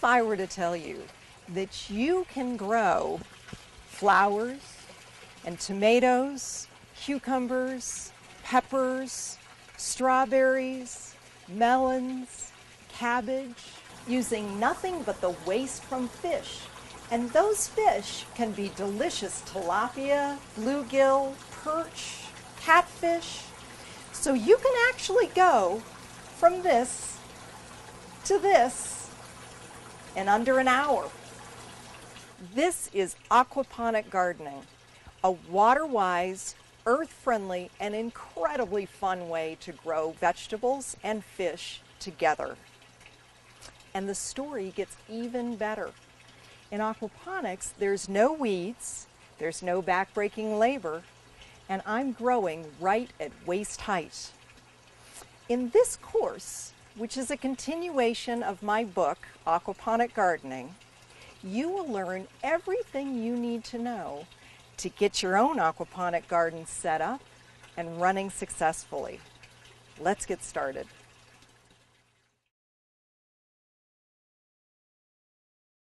if I were to tell you that you can grow flowers and tomatoes, cucumbers, peppers, strawberries, melons, cabbage, using nothing but the waste from fish? And those fish can be delicious tilapia, bluegill, perch, catfish. So you can actually go from this to this in under an hour. This is aquaponic gardening, a water-wise, earth-friendly, and incredibly fun way to grow vegetables and fish together. And the story gets even better. In aquaponics, there's no weeds, there's no backbreaking labor, and I'm growing right at waist height. In this course, which is a continuation of my book, Aquaponic Gardening, you will learn everything you need to know to get your own aquaponic garden set up and running successfully. Let's get started.